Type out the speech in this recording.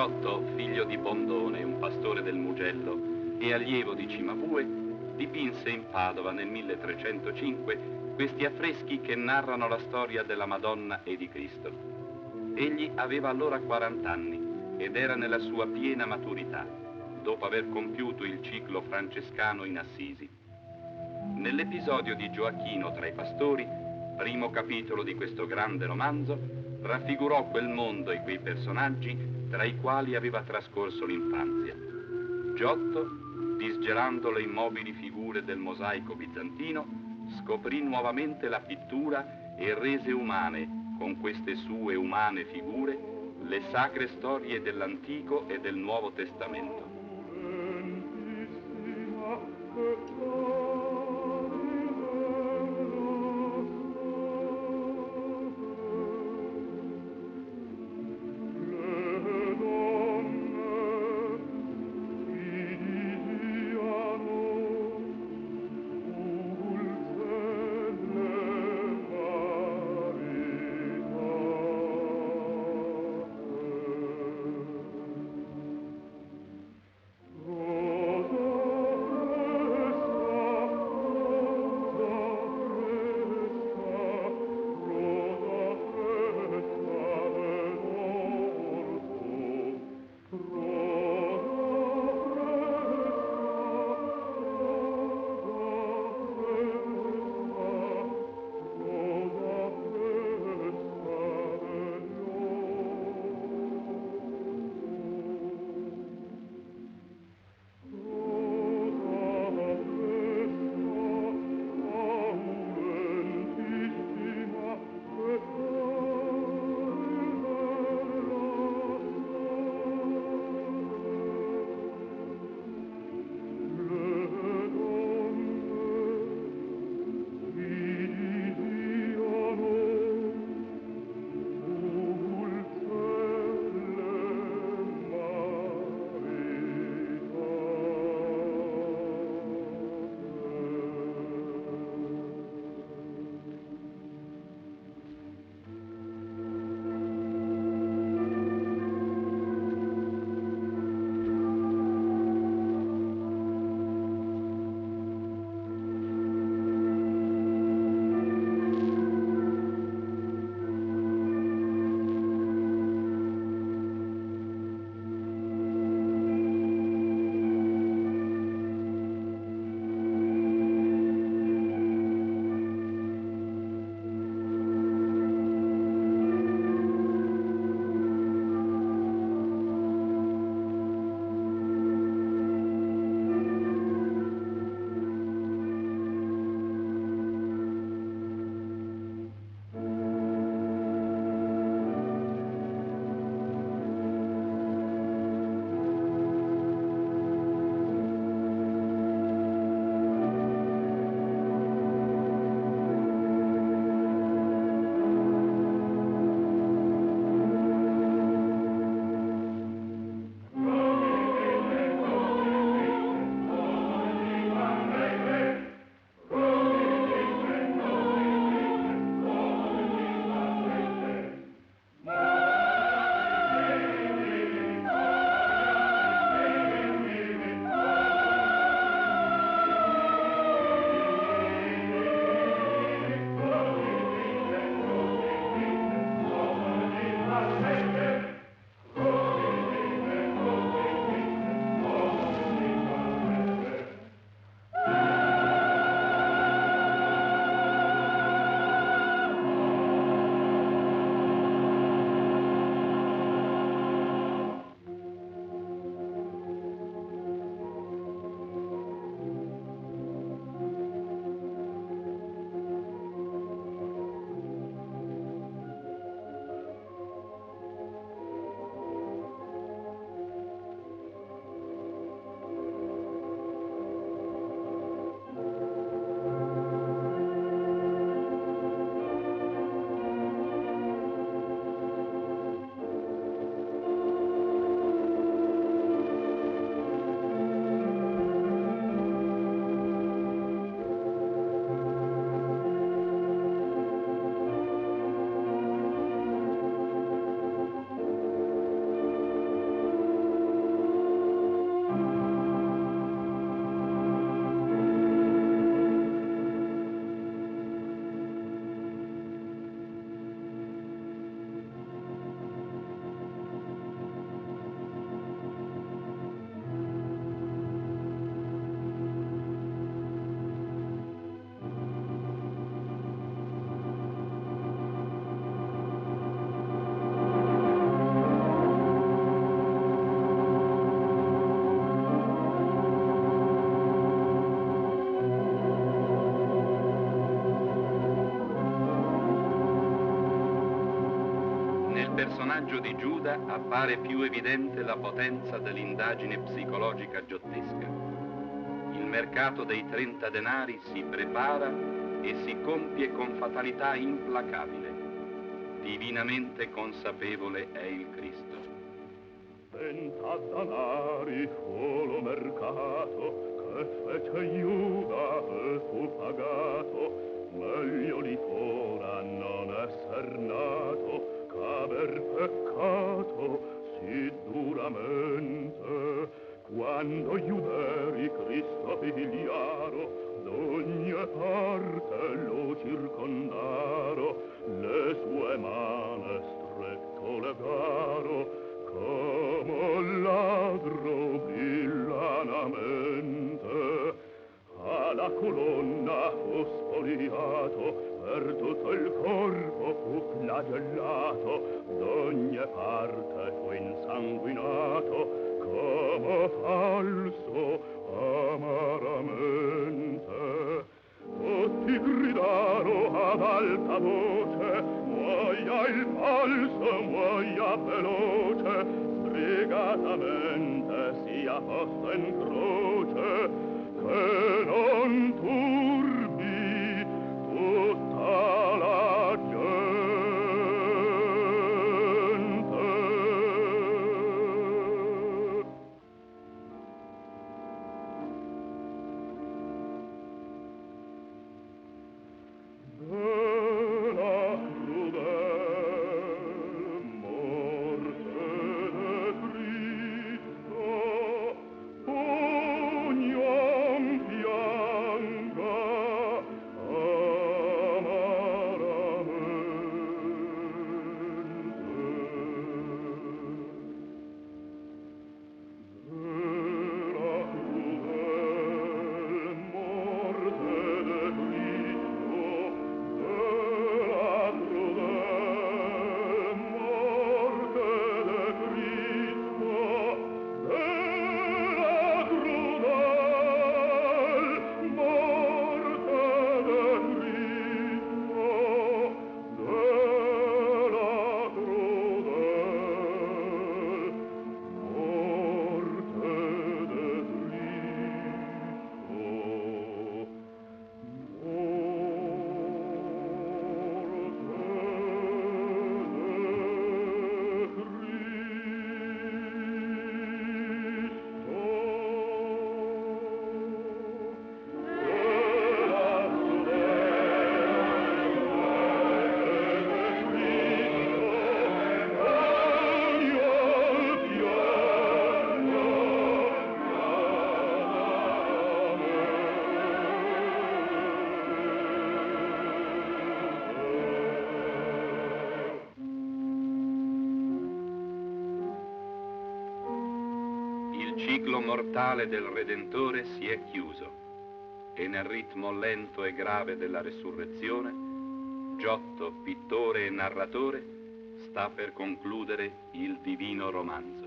Giotto, figlio di Bondone, un pastore del Mugello e allievo di Cimabue, dipinse in Padova nel 1305 questi affreschi che narrano la storia della Madonna e di Cristo. Egli aveva allora 40 anni ed era nella sua piena maturità, dopo aver compiuto il ciclo francescano in Assisi. Nell'episodio di Gioacchino tra i pastori, primo capitolo di questo grande romanzo, raffigurò quel mondo e quei personaggi tra i quali aveva trascorso l'infanzia. Giotto, disgelando le immobili figure del mosaico bizantino, scoprì nuovamente la pittura e rese umane, con queste sue umane figure, le sacre storie dell'Antico e del Nuovo Testamento. personaggio di Giuda appare più evidente la potenza dell'indagine psicologica giottesca. Il mercato dei 30 denari si prepara e si compie con fatalità implacabile. Divinamente consapevole è il Cristo. 30 denari fu lo mercato che fece Giuda e fu pagato. Meglio li fora non esser nato ch'aver peccato sì duramente. Quando Giuderi Cristo pigliaro, d'ogni parte lo circondaro, le sue mani stretto legaro, come ladro villanamente. Alla colonna fu spoliato, per tutto il corpo fu flagellato, d'ogni parte fu insanguinato, come falso amaramente. Tutti gridaro ad alta voce, muoia il falso, muoia veloce, sbrigatamente sia posto in croce, che non turbi tutta la gente. Della crudel morte de Cristo ognuno pianga Il ciclo mortale del Redentore si è chiuso e nel ritmo lento e grave della resurrezione, Giotto, pittore e narratore, sta per concludere il divino romanzo.